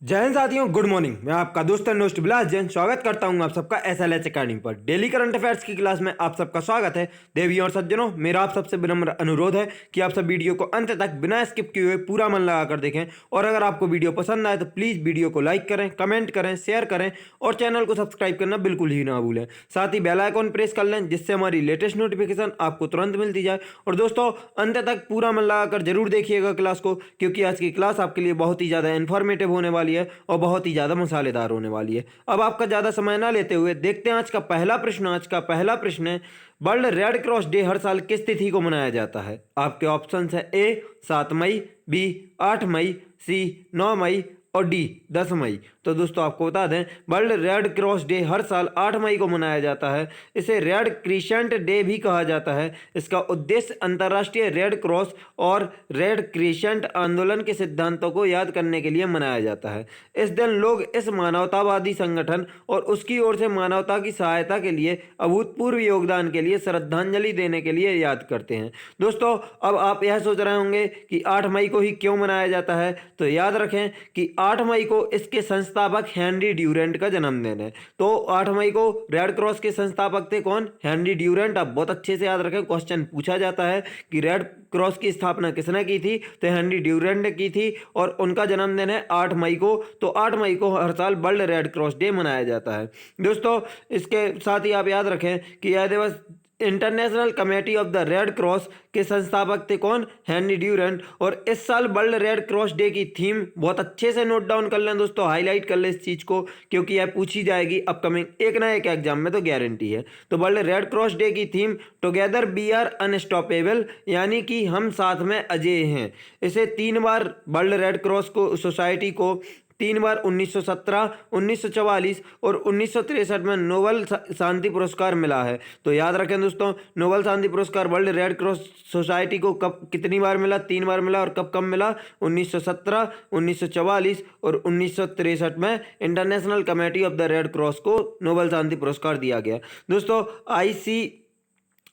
जय हिंद साथियों, good morning. मैं आपका दोस्त एंड दोस्त बिलास जैन स्वागत करता हूं आप सबका एसएलएच अकेडमी पर। डेली करंट अफेयर्स की क्लास में आप सबका स्वागत है। देवियों और सज्जनों, मेरा आप सबसे विनम्र अनुरोध है कि आप सब वीडियो को अंत तक बिना स्किप किए हुए पूरा मन लगा कर देखें। और अगर आपको वीडियो पसंद आए तो प्लीज़ वीडियो को लाइक करें, कमेंट करें, शेयर करें और चैनल को सब्सक्राइब करना बिल्कुल ही ना भूलें। साथ ही बेल आइकॉन प्रेस कर लें जिससे हमारी लेटेस्ट नोटिफिकेशन आपको तुरंत मिलती जाए। और दोस्तों, अंत तक पूरा मन लगा कर जरूर देखिएगा क्लास को, क्योंकि आज की क्लास आपके लिए बहुत ही ज़्यादा इन्फॉर्मेटिव होने वाली है और बहुत ही ज़्यादा मसालेदार होने वाली है। अब आपका ज़्यादा समय ना लेते हुए देखते हैं आज का पहला प्रश्न। आज का पहला प्रश्न है, वर्ल्ड रेड क्रॉस डे हर साल किस तिथि को मनाया जाता है? आपके ऑप्शंस है ए 7 मई, बी 8 मई, सी 9 मई और डी 10 मई। तो दोस्तों आपको बता दें, वर्ल्ड रेड क्रॉस डे हर साल 8 मई को मनाया जाता है। इसे रेड क्रिसेंट डे भी कहा जाता है। इसका उद्देश्य अंतर्राष्ट्रीय रेड क्रॉस और रेड क्रिसेंट आंदोलन के सिद्धांतों को याद करने के लिए मनाया जाता है। इस दिन लोग इस मानवतावादी संगठन और उसकी ओर से मानवता की सहायता के लिए अभूतपूर्व योगदान के लिए श्रद्धांजलि देने के लिए याद करते हैं। दोस्तों, अब आप यह सोच रहे होंगे कि 8 मई को ही क्यों मनाया जाता है, तो याद रखें कि 8 मई को इसके संस्थापक हेनरी ड्यूरेंट का जन्मदिन है। तो 8 मई को रेड क्रॉस के संस्थापक थे कौन? Henry Durant. आप बहुत अच्छे से याद रखें, क्वेश्चन पूछा जाता है कि रेड क्रॉस की स्थापना किसने की थी, तो हेनरी ड्यूरेंट ने की थी और उनका जन्मदिन है 8 मई को। तो 8 मई को हर साल वर्ल्ड रेड क्रॉस डे मनाया जाता है। दोस्तों, इसके साथ ही आप याद रखें कि यह दिवस international committee of the red cross के संस्थापक थे कौन? Henry Durant. और इस साल वर्ल्ड रेड क्रॉस डे की थीम बहुत अच्छे से नोट डाउन कर लें दोस्तों, हाईलाइट कर लें इस चीज़ को, क्योंकि यह पूछी जाएगी अपकमिंग एक ना एक एग्जाम में, तो गारंटी है। तो वर्ल्ड रेड क्रॉस डे की theme together we are unstoppable, यानी कि हम साथ में अजेय हैं। इसे 3 बार वर्ल्ड रेड क्रॉस को सोसाइटी को 3 बार 1917, 1944 और 1963 में नोबल शांति पुरस्कार मिला है। तो याद रखें दोस्तों, नोबल शांति पुरस्कार वर्ल्ड रेड क्रॉस सोसाइटी को कब कितनी बार मिला? 3 बार मिला। और कब कब मिला? 1917, 1944 और 1963 में international committee of the red cross को नोबल शांति पुरस्कार दिया गया। दोस्तों,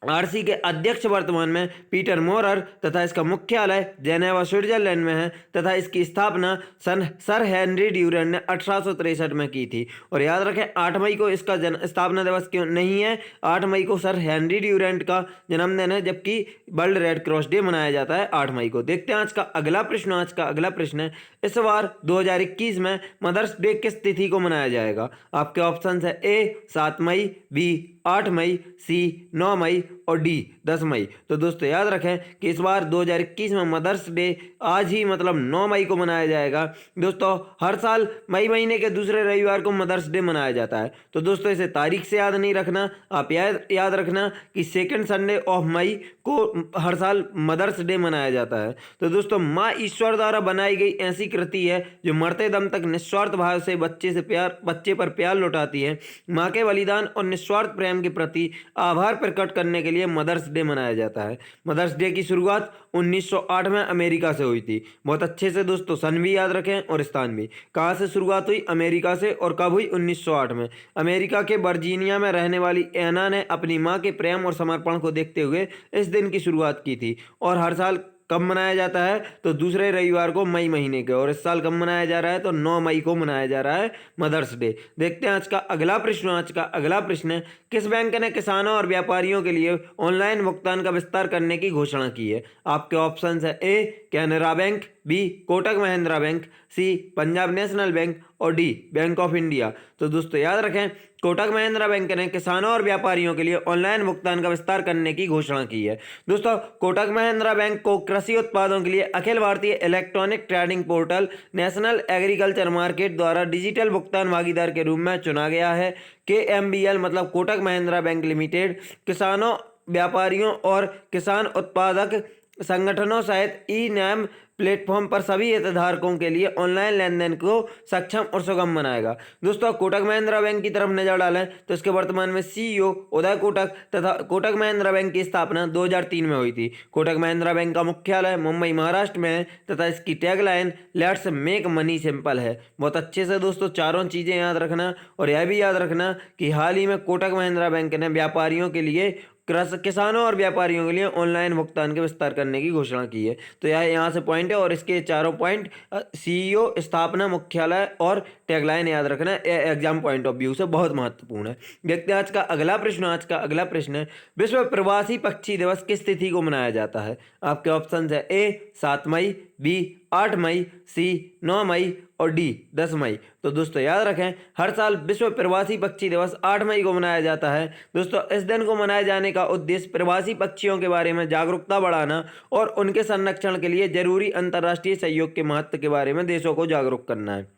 आरसी के अध्यक्ष वर्तमान में पीटर मोरर तथा इसका मुख्यालय जेनेवा स्विट्जरलैंड में है तथा इसकी स्थापना सर हेनरी ड्यूरेंट ने 1863 में की थी। और याद रखें, 8 मई को इसका स्थापना दिवस क्यों नहीं है? 8 मई को सर हेनरी ड्यूरेंट का जन्मदिन है, जबकि वर्ल्ड रेड क्रॉस डे मनाया जाता है 8 मई को। देखते हैं आज का अगला प्रश्न। आज का अगला प्रश्न है, इस बार 2021 में मदर्स डे किस तिथि को मनाया जाएगा? आपके ऑप्शन है ए 7 मई, बी 8 मई, सी 9 मई और डी 10 मई। तो दोस्तों याद रखें कि इस बार 2021 में मदर्स डे आज ही मतलब 9 मई को मनाया जाएगा। दोस्तों, हर साल मई महीने के दूसरे रविवार को मदर्स डे मनाया जाता है। तो दोस्तों, इसे तारीख से याद नहीं रखना, आप याद रखना कि सेकेंड संडे ऑफ मई को हर साल मदर्स डे मनाया जाता है। तो दोस्तों, माँ ईश्वर द्वारा बनाई गई ऐसी कृति है जो मरते दम तक निस्वार्थ भाव से बच्चे पर प्यार लौटाती है। माँ के बलिदान और निस्वार्थ प्रेम के प्रति आभार प्रकट करने के लिए मदर्स डे मनाया जाता है। मदर्स डे की शुरुआत 1908 में अमेरिका से हुई थी। बहुत अच्छे से दोस्तों सन भी याद रखें और स्थान भी। कहाँ से शुरुआत हुई? अमेरिका से। और कब हुई? 1908 में। अमेरिका के वर्जीनिया में रहने वाली एना ने अपनी माँ के प्रेम और समर्पण को देखते हुए इस दिन की शुरुआत की थी। और हर साल कब मनाया जाता है? तो दूसरे रविवार को मई महीने के। और इस साल कब मनाया जा रहा है? तो 9 मई को मनाया जा रहा है मदर्स डे। देखते हैं आज का अगला प्रश्न। आज का अगला प्रश्न है, किस बैंक ने किसानों और व्यापारियों के लिए ऑनलाइन भुगतान का विस्तार करने की घोषणा की है? आपके ऑप्शन है A Canara bank, B Kotak Mahindra bank, C Punjab national bank और डी बैंक ऑफ इंडिया। तो दोस्तों याद रखें, कोटक महिंद्रा बैंक ने किसानों और व्यापारियों के लिए ऑनलाइन भुगतान का विस्तार करने की घोषणा की है। दोस्तों, कोटक महिंद्रा बैंक को कृषि उत्पादों के लिए Akhil Bharatiya electronic trading portal national agriculture market द्वारा डिजिटल भुगतान भागीदार के रूप में चुना गया है। KMBL मतलब कोटक महिंद्रा बैंक लिमिटेड किसानों, व्यापारियों और किसान उत्पादक संगठनों सहित ई नैम प्लेटफॉर्म पर सभी हितधारकों के लिए ऑनलाइन लेन देन को सक्षम और सुगम बनाएगा। दोस्तों, कोटक महिंद्रा बैंक की तरफ नजर डालें तो इसके वर्तमान में CEO उदय कोटक तथा कोटक महिंद्रा बैंक की स्थापना 2003 में हुई थी। कोटक महिंद्रा बैंक का मुख्यालय मुंबई महाराष्ट्र में है तथा इसकी tagline let's make money simple है। बहुत अच्छे से दोस्तों चारों चीजें याद रखना। और यह भी याद रखना कि हाल ही में कोटक महिंद्रा बैंक ने व्यापारियों के लिए किसानों और व्यापारियों के लिए ऑनलाइन भुगतान के विस्तार करने की घोषणा की है। तो यह यहाँ से पॉइंट है और इसके चारों पॉइंट सीईओ, स्थापना, मुख्यालय और टैगलाइन याद रखना है। एग्जाम पॉइंट ऑफ व्यू से बहुत महत्वपूर्ण है। देखते हैं आज का अगला प्रश्न। आज का अगला प्रश्न है, विश्व प्रवासी पक्षी दिवस किस तिथि को मनाया जाता है? आपके ऑप्शन है ए 7 मई, बी 8 मई, सी 9 मई और डी 10 मई। तो दोस्तों याद रखें, हर साल विश्व प्रवासी पक्षी दिवस 8 मई को मनाया जाता है। दोस्तों इस दिन को मनाए जाने का उद्देश्य प्रवासी पक्षियों के बारे में जागरूकता बढ़ाना और उनके संरक्षण के लिए जरूरी अंतर्राष्ट्रीय सहयोग के महत्व के बारे में देशों को जागरूक करना है।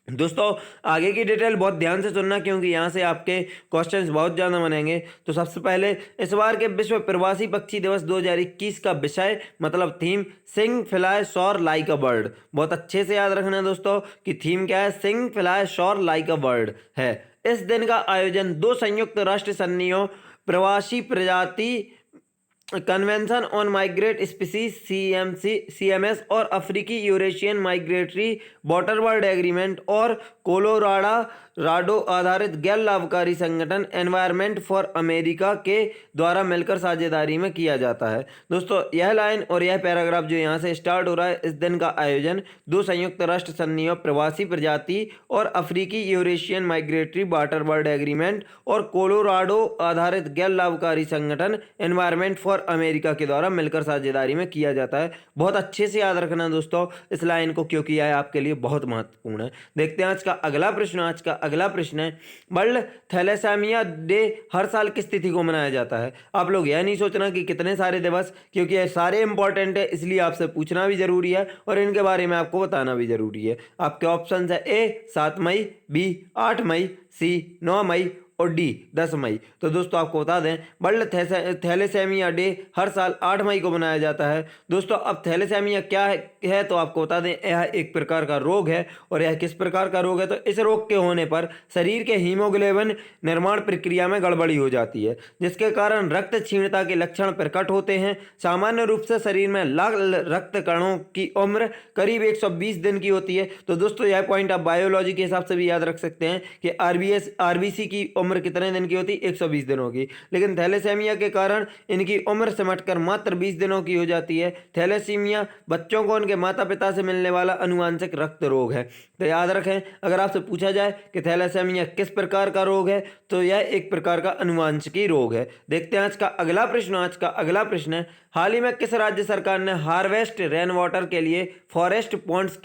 दोस्तों आगे की डिटेल बहुत ध्यान से सुनना, क्योंकि यहाँ से आपके क्वेश्चंस बहुत ज़्यादा बनेंगे। तो सबसे पहले इस बार के विश्व प्रवासी पक्षी दिवस 2021 का विषय मतलब थीम सिंग फ्लाई सोर लाइक अ बर्ड। बहुत अच्छे से याद रखना है दोस्तों कि थीम क्या है, सिंग फ्लाई सोर लाइक अ बर्ड है। इस दिन का आयोजन 2 संयुक्त राष्ट्र संधियों प्रवासी प्रजाति convention on migrate species CMS और अफ्रीकी Eurasian migratory water bird agreement और कोलोराडो आधारित गैर लाभकारी संगठन एनवायरमेंट फॉर अमेरिका के द्वारा मिलकर साझेदारी में किया जाता है। दोस्तों यह लाइन और यह पैराग्राफ जो यहाँ से स्टार्ट हो रहा है, इस दिन का आयोजन 2 संयुक्त राष्ट्र संधियों प्रवासी प्रजाति और अफ्रीकी Eurasian migratory water bird agreement और कोलोराडो आधारित गैर लाभकारी संगठन एनवायरमेंट फॉर अमेरिका के द्वारा मिलकर साझेदारी में किया जाता है। बहुत अच्छे से याद रखना दोस्तों इस लाइन को, क्योंकि यह आपके लिए बहुत महत्वपूर्ण है। देखते हैं आज का अगला प्रश्न। आज का अगला प्रश्न है, वर्ल्ड थैलेसेमिया डे हर साल किस तिथि को मनाया जाता है? आप लोग यह नहीं सोचना कि कितने सारे दिवस, क्योंकि ये सारे इंपॉर्टेंट है, इसलिए आपसे पूछना भी जरूरी है और इनके बारे में आपको बताना भी जरूरी है। आपके ऑप्शन है ए 7 मई, बी 8 मई, सी 9 मई और डी 10 मई। तो दोस्तों आपको बता दें, वर्ल्ड थैलेसेमिया डे हर साल 8 मई को मनाया जाता है। दोस्तों अब थैलेसेमिया क्या है तो आपको बता दें, यह एक प्रकार का रोग है। और यह किस प्रकार का रोग है? तो इस रोग के होने पर शरीर के हीमोग्लोबिन निर्माण प्रक्रिया में गड़बड़ी हो जाती है, जिसके कारण रक्त क्षीणता के लक्षण प्रकट होते हैं। सामान्य रूप से शरीर में लाल रक्त कणों की उम्र करीब 120 दिन की होती है। तो दोस्तों यह पॉइंट आप बायोलॉजी के हिसाब से भी याद रख सकते हैं कि आरबीसी की उम्र कितने दिन की होती? 120 दिनों की। लेकिन थैलेसेमिया के कारण इनकी उम्र सिमटकर मात्र 20 दिनों की हो जाती है। थैलेसीमिया बच्चों को उनके माता पिता से मिलने वाला अनुवांशिक रक्त रोग है। तो याद रखें, अगर आपसे पूछा जाए कि थैलेसेमिया किस प्रकार का रोग है, तो यह एक प्रकार का अनुवांशिकी रोग है। देखते हैं आज का अगला प्रश्न। आज का अगला प्रश्न है, हाल ही में किस राज्य सरकार ने हार्वेस्ट रेन वाटर के लिए फॉरेस्ट पॉन्ड्स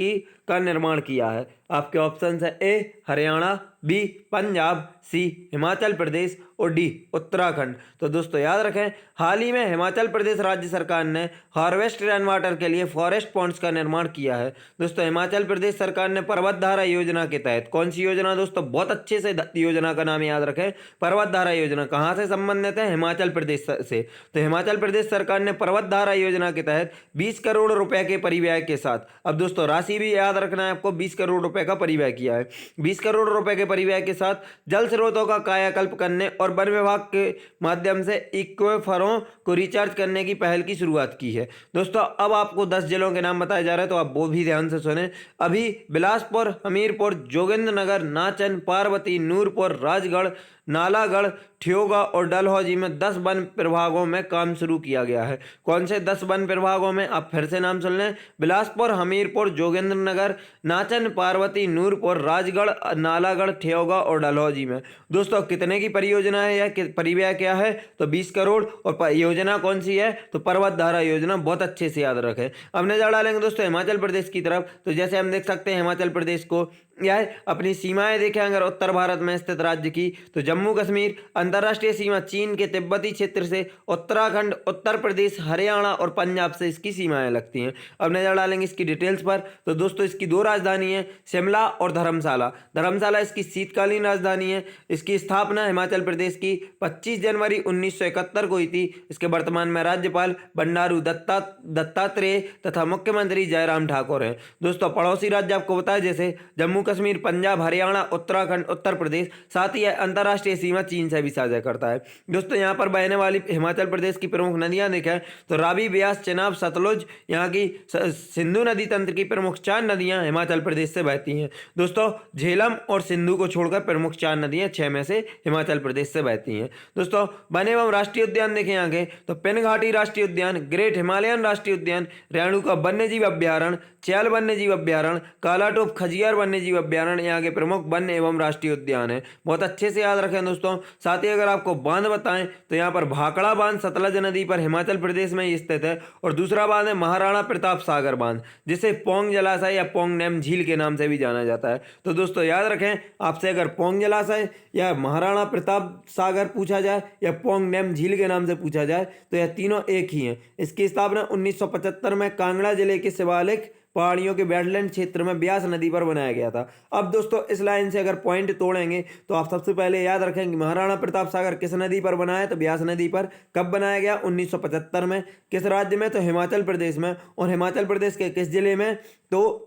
का निर्माण किया है? आपके ऑप्शन है ए हरियाणा, बी पंजाब, सी हिमाचल प्रदेश और डी उत्तराखंड। तो दोस्तों याद रखें, हाल ही में हिमाचल प्रदेश राज्य सरकार ने हार्वेस्ट रेन वाटर के लिए फॉरेस्ट पॉन्ड्स का निर्माण किया है। दोस्तों हिमाचल प्रदेश सरकार ने पर्वत धारा योजना के तहत, कौन सी योजना दोस्तों? बहुत अच्छे से योजना का नाम याद रखें, पर्वत धारा योजना। कहाँ से संबंधित है? हिमाचल प्रदेश से। तो हिमाचल प्रदेश सरकार ने पर्वत धारा योजना के तहत 20 करोड़ रुपए के परिव्यय के साथ, अब दोस्तों राशि भी याद रखना है आपको, 20 करोड़ रुपए का परिव्यय किया है। 20 करोड़ रुपए के परिव्यय के साथ जल स्रोतों का कायाकल्प करने और वन विभाग के माध्यम से इक्वेफरों को रिचार्ज करने की पहल की शुरुआत की है। दोस्तों अब आपको 10 जिलों के नाम बताए जा रहे हैं, तो आप वो भी ध्यान से सुने। अभी बिलासपुर, हमीरपुर, जोगिंद्रनगर, नाचन, पार्वती, नूरपुर, राजगढ़, नालागढ़, ठियोगा और डलहौजी में 10 वन प्रभागों में काम शुरू किया गया है। कौन से 10 वन प्रभागों में? आप फिर से नाम सुन लें, बिलासपुर, हमीरपुर, जोगिंद्रनगर, नाचन, पार्वती, नूरपुर, राजगढ़, नालागढ़, ठियोगा और डलहौजी में। दोस्तों कितने की परियोजना है? यह परिव्यय क्या है? तो 20 करोड़। और योजना कौन सी है? तो पर्वत धारा योजना। बहुत अच्छे से याद रखें। अब नजर डालेंगे दोस्तों हिमाचल प्रदेश की तरफ। तो जैसे हम देख सकते हैं हिमाचल प्रदेश को, यह अपनी सीमाएं देखें अगर उत्तर भारत में स्थित राज्य की, तो जम्मू कश्मीर, अंतर्राष्ट्रीय सीमा चीन के तिब्बती क्षेत्र से, उत्तराखंड, उत्तर प्रदेश, हरियाणा और पंजाब से इसकी सीमाएं लगती हैं। अब नजर डालेंगे इसकी डिटेल्स पर। तो दोस्तों इसकी 2 राजधानी है, शिमला और धर्मशाला। धर्मशाला इसकी शीतकालीन राजधानी है। इसकी स्थापना हिमाचल प्रदेश की 25 जनवरी 1971 को हुई थी। इसके वर्तमान में राज्यपाल बंडारू दत्तात्रेय तथा मुख्यमंत्री जयराम ठाकुर हैं। दोस्तों पड़ोसी राज्य आपको बताया जैसे जम्मू कश्मीर, पंजाब, हरियाणा, उत्तराखंड, उत्तर प्रदेश, साथ ही अंतर्राष्ट्रीय सीमा चीन से भी साझा करता है। दोस्तों यहाँ पर बहने वाली हिमाचल प्रदेश की प्रमुख नदियां देखें तो रावी, ब्यास, चेनाब, सतलुज, यहाँ की सिंधु नदी तंत्र की प्रमुख 4 नदियां हिमाचल प्रदेश से बहती हैं। दोस्तों झेलम और सिंधु को छोड़कर प्रमुख 4 नदियां 6 में से हिमाचल प्रदेश से बहती हैं। दोस्तों वन एवं राष्ट्रीय उद्यान देखें आगे तो पिन घाटी राष्ट्रीय उद्यान, ग्रेट हिमालयन राष्ट्रीय उद्यान, रेणुका वन्यजीव अभ्यारण्य, चैल वन्यजीव अभ्यारण्य, कालाटोप खजियार वन्यजीव अभ्यारण्य यहाँ के प्रमुख वन एवं राष्ट्रीय उद्यान है। बहुत अच्छे से याद रखें दोस्तों। साथ ही अगर आपको बांध बताएं तो यहाँ पर भाखड़ा बांध सतलज नदी पर हिमाचल प्रदेश में स्थित है, और दूसरा बांध है महाराणा प्रताप सागर बांध, जिसे पोंग जलाशय या पोंग नैम झील के नाम से भी जाना जाता है। तो दोस्तों याद रखें, आपसे अगर पोंग जलाशय या महाराणा प्रताप सागर पूछा जाए या पोंग नैम झील के नाम से पूछा जाए तो यह तीनों एक ही हैं। इसकी स्थापना 1975 में कांगड़ा जिले के शिवालिक पहाड़ियों के वेटलैंड क्षेत्र में ब्यास नदी पर बनाया गया था। अब दोस्तों इस लाइन से अगर पॉइंट तोड़ेंगे तो आप सबसे पहले याद रखेंगे महाराणा प्रताप सागर किस नदी पर बना है, तो ब्यास नदी पर। कब बनाया गया? 1975 में। किस राज्य में? तो हिमाचल प्रदेश में। और हिमाचल प्रदेश के किस जिले में? तो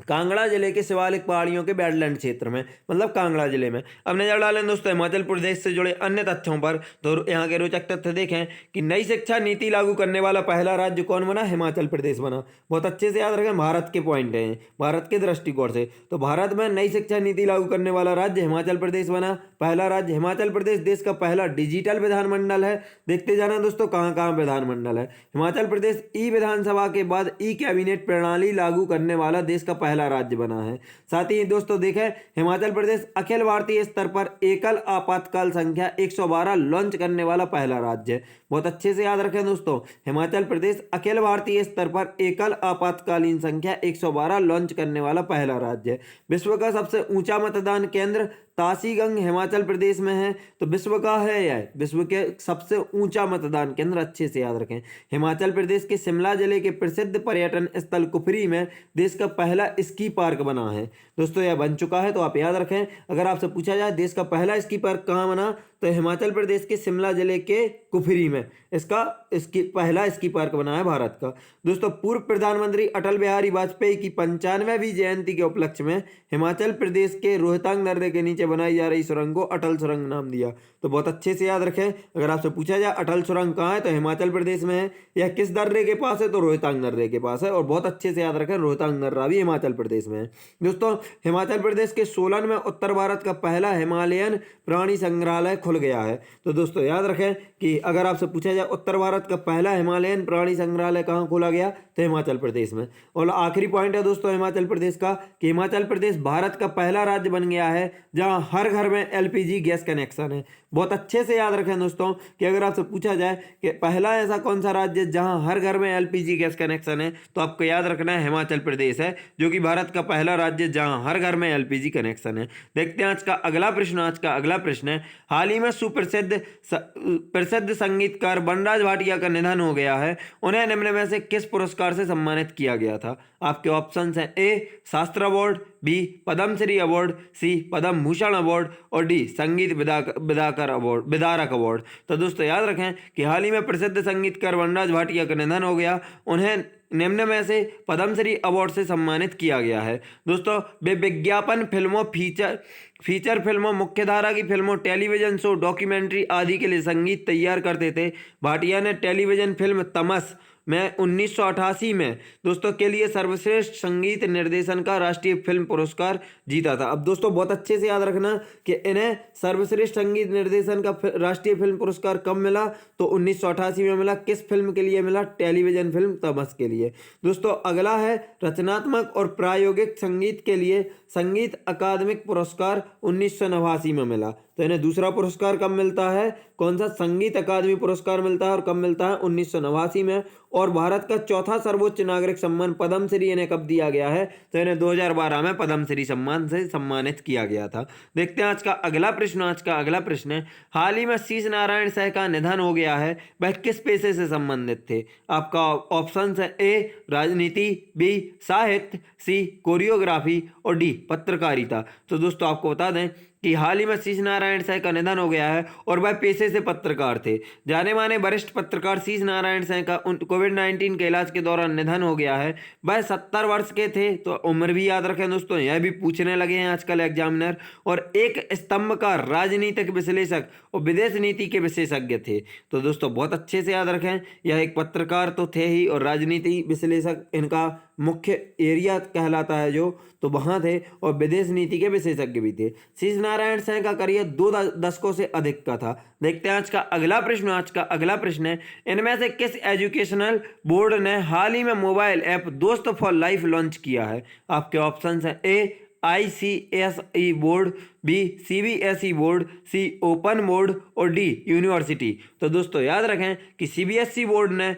कांगड़ा जिले के शिवालिक पहाड़ियों के वेटलैंड क्षेत्र में, मतलब कांगड़ा जिले में। अब नजर डालें दोस्तों हिमाचल प्रदेश से जुड़े अन्य तथ्यों पर, तो यहाँ के रोचक तथ्य देखें कि नई शिक्षा नीति लागू करने वाला पहला राज्य कौन बना? हिमाचल प्रदेश बना। बहुत अच्छे से याद रखें, भारत के पॉइंट हैं, भारत के दृष्टिकोण से। तो भारत में नई शिक्षा नीति लागू करने वाला राज्य हिमाचल प्रदेश बना, पहला राज्य। हिमाचल प्रदेश देश का पहला डिजिटल विधानमंडल है। देखते जाना दोस्तों कहाँ कहाँ विधानमंडल है। हिमाचल प्रदेश ई विधानसभा के बाद ई कैबिनेट प्रणाली लागू करने वाला देश का पहला राज्य बना है। साथ ही दोस्तों देखें, हिमाचल प्रदेश अखिल भारतीय स्तर पर एकल आपातकाल संख्या 112 लॉन्च करने वाला पहला राज्य है। बहुत अच्छे से याद रखें दोस्तों, हिमाचल प्रदेश अखिल भारतीय स्तर पर एकल आपातकालीन संख्या 112 लॉन्च करने वाला पहला राज्य है। विश्व का सबसे ऊंचा मतदान केंद्र तासीगंग हिमाचल प्रदेश में है। तो विश्व का है यह, विश्व के सबसे ऊंचा मतदान केंद्र, अच्छे से याद रखें। हिमाचल प्रदेश के शिमला जिले के प्रसिद्ध पर्यटन स्थल कुफरी में देश का पहला स्की पार्क बना है। दोस्तों यह बन चुका है, तो आप याद रखें। अगर आपसे पूछा जाए देश का पहला स्की पार्क कहाँ बना, तो हिमाचल प्रदेश के शिमला जिले के कुफरी में इसका पहला स्की पार्क बना है भारत का। दोस्तों पूर्व प्रधानमंत्री अटल बिहारी वाजपेयी की 95वीं जयंती के उपलक्ष्य में हिमाचल प्रदेश के रोहतांग दर्रे के नीचे बनाई जा रही सुरंग को अटल सुरंग नाम दिया। तो बहुत अच्छे से याद रखें, अगर आपसे पूछा जाए अटल सुरंग कहाँ है, तो हिमाचल प्रदेश में है। यह किस दर्रे के पास है, तो रोहतांग दर्रे के पास है। और बहुत अच्छे से याद रखें, रोहतांग दर्रा भी हिमाचल प्रदेश में है। दोस्तों हिमाचल प्रदेश के सोलन में उत्तर भारत का पहला हिमालयन प्राणी संग्रहालय खुल गया है। तो दोस्तों याद रखें कि अगर आपसे पूछा जाए उत्तर भारत का पहला हिमालयन प्राणी संग्रहालय कहाँ खोला गया, तो हिमाचल प्रदेश में। और आखिरी पॉइंट है दोस्तों हिमाचल प्रदेश का कि हिमाचल प्रदेश भारत का पहला राज्य बन गया है जहां हर घर में एलपीजी गैस कनेक्शन है। बहुत अच्छे से याद रखें दोस्तों कि अगर आपसे पूछा जाए कि पहला ऐसा कौन सा राज्य जहां हर घर में एलपीजी गैस कनेक्शन है, तो आपको याद रखना है हिमाचल प्रदेश है, जो कि भारत का पहला राज्य जहां हर घर में एलपीजी कनेक्शन है। देखते हैं आज का अगला प्रश्न। आज का अगला प्रश्न है, हाल ही में प्रसिद्ध संगीतकार वनराज भाटिया का निधन हो गया है। उन्हें निम्न में से किस पुरस्कार से सम्मानित किया गया था? आपके ऑप्शंस हैं ए शास्त्र अवार्ड, बी पद्मश्री अवार्ड, सी पद्म भूषण अवार्ड और डी संगीत विदारक अवार्ड। तो दोस्तों याद रखें कि हाल ही में प्रसिद्ध संगीतकार वनराज भाटिया का निधन हो गया, उन्हें निम्न में से पद्मश्री अवार्ड से सम्मानित किया गया है। दोस्तों वे विज्ञापन फिल्मों, फीचर फिल्मों, मुख्यधारा की फिल्मों, टेलीविजन शो, डॉक्यूमेंट्री आदि के लिए संगीत तैयार करते थे। भाटिया ने टेलीविजन फिल्म तमस में 1988 में दोस्तों के लिए सर्वश्रेष्ठ संगीत निर्देशन का राष्ट्रीय फिल्म पुरस्कार जीता था। अब दोस्तों बहुत अच्छे से याद रखना कि इन्हें सर्वश्रेष्ठ संगीत निर्देशन का राष्ट्रीय फिल्म पुरस्कार कब मिला, तो 1988 में मिला। किस फिल्म के लिए मिला? टेलीविजन फिल्म तमस के लिए। दोस्तों अगला है रचनात्मक और प्रायोगिक संगीत के लिए संगीत अकादमिक पुरस्कार 1989 में मिला। तो इन्हें दूसरा पुरस्कार कब मिलता है? कौन सा? संगीत अकादमी पुरस्कार मिलता है, और कब मिलता है? 1989 में। और भारत का चौथा सर्वोच्च नागरिक सम्मान पद्मश्री इन्हें कब दिया गया है? तो इन्हें 2012 में पद्मश्री सम्मान से सम्मानित किया गया था। देखते हैं आज का अगला प्रश्न। आज का अगला प्रश्न है, हाल ही में शीश नारायण शाह का निधन हो गया है, वह किस पेशे से संबंधित थे? आपका ऑप्शन है ए राजनीति, बी साहित्य, सी कोरियोग्राफी और डी पत्रकारिता। तो दोस्तों आपको बता दें कि हाल ही में शीश नारायण शाह का निधन हो गया है और वह पेशे से पत्रकार थे। जाने माने वरिष्ठ पत्रकार शीश नारायण शाह का कोविड-19 के इलाज के दौरान निधन हो गया है। वह 70 वर्ष के थे। तो उम्र भी याद रखें दोस्तों, यह भी पूछने लगे हैं आजकल एग्जामिनर। और एक स्तंभकार राजनीतिक विश्लेषक और विदेश नीति के विशेषज्ञ थे। तो दोस्तों बहुत अच्छे से याद रखें, यह एक पत्रकार तो थे ही और राजनीति विश्लेषक इनका मुख्य एरिया कहलाता है जो, तो वहाँ थे और विदेश नीति के विशेषज्ञ भी थे। शीश नारायण शाह का करियर 2 दशकों से अधिक का था। देखते हैं आज का अगला प्रश्न। आज का अगला प्रश्न है, इनमें से किस एजुकेशनल बोर्ड ने हाल ही में mobile app Dost for life launch किया है? आपके ऑप्शन है A ICSE board, B CBSE board, C open board और डी यूनिवर्सिटी। तो दोस्तों याद रखें कि CBSE बोर्ड ने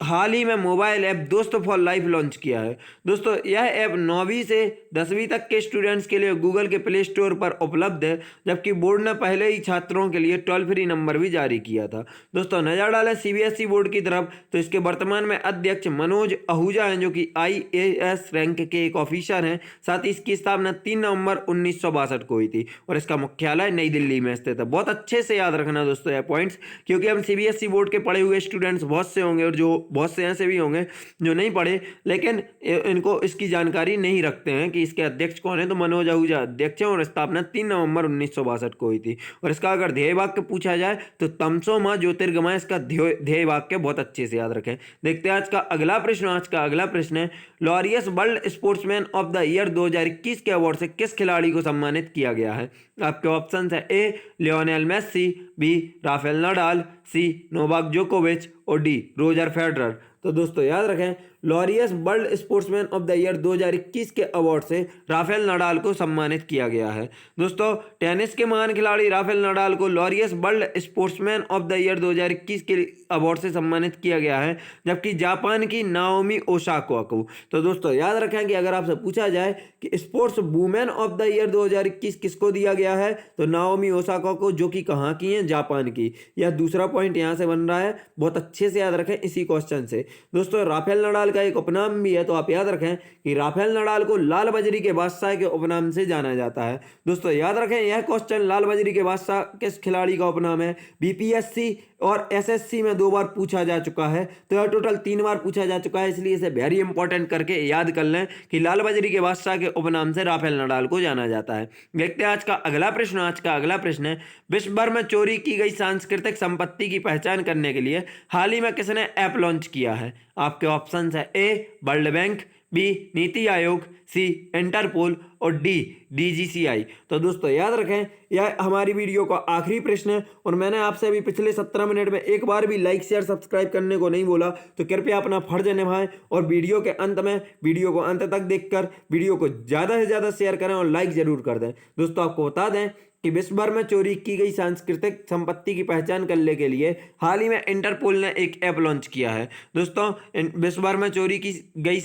हाल ही में mobile app Dost for life launch किया है। दोस्तों यह ऐप 9वीं से 10वीं तक के स्टूडेंट्स के लिए गूगल के प्ले स्टोर पर उपलब्ध है, जबकि बोर्ड ने पहले ही छात्रों के लिए टोल फ्री नंबर भी जारी किया था। दोस्तों नजर डालें CBSE बोर्ड की तरफ, तो इसके वर्तमान में अध्यक्ष मनोज आहूजा हैं जो कि IAS रैंक के एक ऑफिसर हैं। साथ ही इसकी स्थापना 3 नवंबर 1962 को हुई थी और इसका मुख्यालय नई दिल्ली में स्थित है। बहुत अच्छे से याद रखना दोस्तों यह पॉइंट्स, क्योंकि हम CBSE बोर्ड के पढ़े हुए स्टूडेंट्स बहुत से होंगे और जो बहुत से ऐसे भी होंगे जो नहीं पढ़े लेकिन इनको इसकी जानकारी नहीं रखते हैं कि इसके अध्यक्ष कौन है। तो मनोज आहूजा अध्यक्ष हैं और स्थापना 3 नवंबर 1962 को हुई थी। और इसका अगर ध्येय वाक्य पूछा जाए तो तमसो मां ज्योतिर्गमय इसका ध्येय वाक्य बहुत अच्छे से याद रखें। देखते हैं आज का अगला प्रश्न। आज का अगला प्रश्न है, Laureus world sportsman of the year 2021 के अवार्ड से किस खिलाड़ी को सम्मानित किया गया है? आपके ऑप्शन है A Lionel Messi, B Rafael Nadal, C Novak जोकोविच और डी रोजर फेडरर। तो दोस्तों याद रखें, Laureus world sportsman of the year 2021 के अवार्ड से राफेल नडाल को सम्मानित किया गया है। दोस्तों टेनिस के महान खिलाड़ी राफेल नडाल को Laureus world sportsman of the year 2021 के अवार्ड से सम्मानित किया गया है, जबकि जापान की नाओमी ओसाका को। तो दोस्तों याद रखें कि अगर आपसे पूछा जाए कि sports women of the year 2021 किसको दिया गया है, तो नाओमी ओसाका को, जो कि कहाँ की हैं, जापान की। यह दूसरा पॉइंट यहाँ से बन रहा है, बहुत अच्छे से याद रखें इसी क्वेश्चन से। दोस्तों राफेल नडाल का एक उपनाम भी है, तो आप याद रखें कि राफेल नडाल को लाल बजरी के बादशाह के उपनाम से जाना जाता है। दोस्तों याद रखें यह क्वेश्चन लाल बजरी के बादशाह किस खिलाड़ी का उपनाम है? BPSC और SSC में 2 बार पूछा जा चुका है, तो यह टोटल 3 बार पूछा जा चुका है, इसलिए इसे वेरी इंपॉर्टेंट करके याद कर लें कि लाल बजरी के बादशाह के उपनाम से राफेल नडाल को जाना जाता है। देखते हैं आज का अगला प्रश्न। आज का अगला प्रश्न है, विश्व भर में चोरी की गई सांस्कृतिक संपत्ति की पहचान करने के लिए हाल ही में किसने ऐप लॉन्च किया है? आपके ऑप्शन है a world bank, B NITI Aayog, C interpole और डी DGCI। तो दोस्तों याद रखें यह हमारी वीडियो का आखिरी प्रश्न है और मैंने आपसे अभी पिछले 17 मिनट में एक बार भी लाइक शेयर सब्सक्राइब करने को नहीं बोला, तो कृपया अपना फर्ज निभाएं और वीडियो के अंत में वीडियो को अंत तक देखकर वीडियो को ज़्यादा से ज़्यादा शेयर करें और लाइक ज़रूर कर दें। दोस्तों आपको बता दें कि विश्व भर में चोरी की गई सांस्कृतिक संपत्ति की पहचान करने के लिए हाल ही में इंटरपोल ने एक ऐप लॉन्च किया है। दोस्तों विश्व भर में चोरी की गई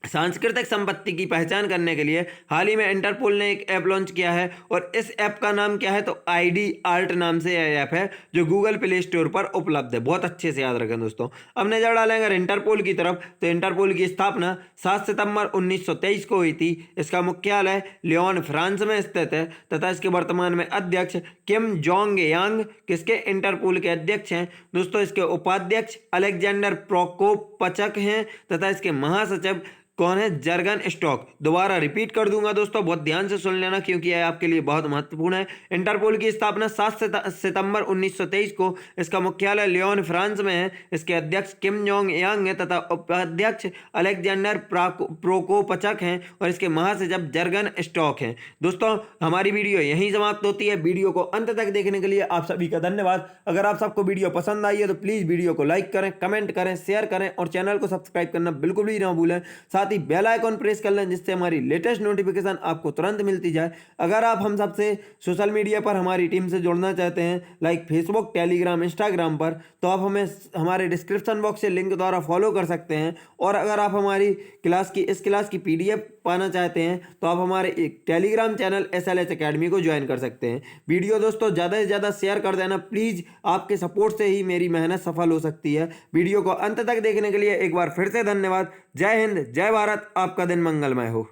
सांस्कृतिक संपत्ति की पहचान करने के लिए हाल ही में इंटरपोल ने एक ऐप लॉन्च किया है और इस ऐप का नाम क्या है? तो ID आर्ट नाम से यह ऐप है जो गूगल प्ले स्टोर पर उपलब्ध है। बहुत अच्छे से याद रखें दोस्तों। अब नजर डालेंगे इंटरपोल की तरफ, तो इंटरपोल की स्थापना 7 सितंबर 1923 को हुई थी। इसका मुख्यालय लियोन फ्रांस में स्थित है तथा इसके वर्तमान में अध्यक्ष किम जोंग यांग किसके इंटरपोल के अध्यक्ष हैं? दोस्तों इसके उपाध्यक्ष अलेक्जेंडर प्रोकोपचक हैं तथा इसके महासचिव कौन है? Jurgen stock. दोबारा रिपीट कर दूंगा दोस्तों, बहुत ध्यान से सुन लेना क्योंकि यह आपके लिए बहुत महत्वपूर्ण है। इंटरपोल की स्थापना 7 सितंबर 1923 को, इसका मुख्यालय लियोन फ्रांस में है। इसके अध्यक्ष किम जोंग यांग है तथा उपाध्यक्ष अलेक्जेंडर प्रोकोपचक हैं और इसके महासचिव जर्गन स्टॉक हैं। दोस्तों हमारी वीडियो यहीं समाप्त होती है। वीडियो को अंत तक देखने के लिए आप सभी का धन्यवाद। अगर आप सबको वीडियो पसंद आई है तो प्लीज़ वीडियो को लाइक करें, कमेंट करें, शेयर करें और चैनल को सब्सक्राइब करना बिल्कुल भी ना भूलें। साथ ही बेल आइकॉन प्रेस कर लें जिससे हमारी लेटेस्ट नोटिफिकेशन आपको तुरंत मिलती जाए। अगर आप हम सबसे सोशल मीडिया पर हमारी टीम से जुड़ना चाहते हैं लाइक फेसबुक, टेलीग्राम, इंस्टाग्राम पर, तो आप हमें हमारे डिस्क्रिप्शन बॉक्स से लिंक द्वारा फॉलो कर सकते हैं। और अगर आप हमारी इस क्लास की PDF पाना चाहते हैं तो आप हमारे एक टेलीग्राम चैनल SLH अकेडमी को ज्वाइन कर सकते हैं। वीडियो दोस्तों ज़्यादा से ज़्यादा शेयर कर देना प्लीज़, आपके सपोर्ट से ही मेरी मेहनत सफल हो सकती है। वीडियो को अंत तक देखने के लिए एक बार फिर से धन्यवाद। जय हिंद, जय भारत, आपका दिन मंगलमय हो।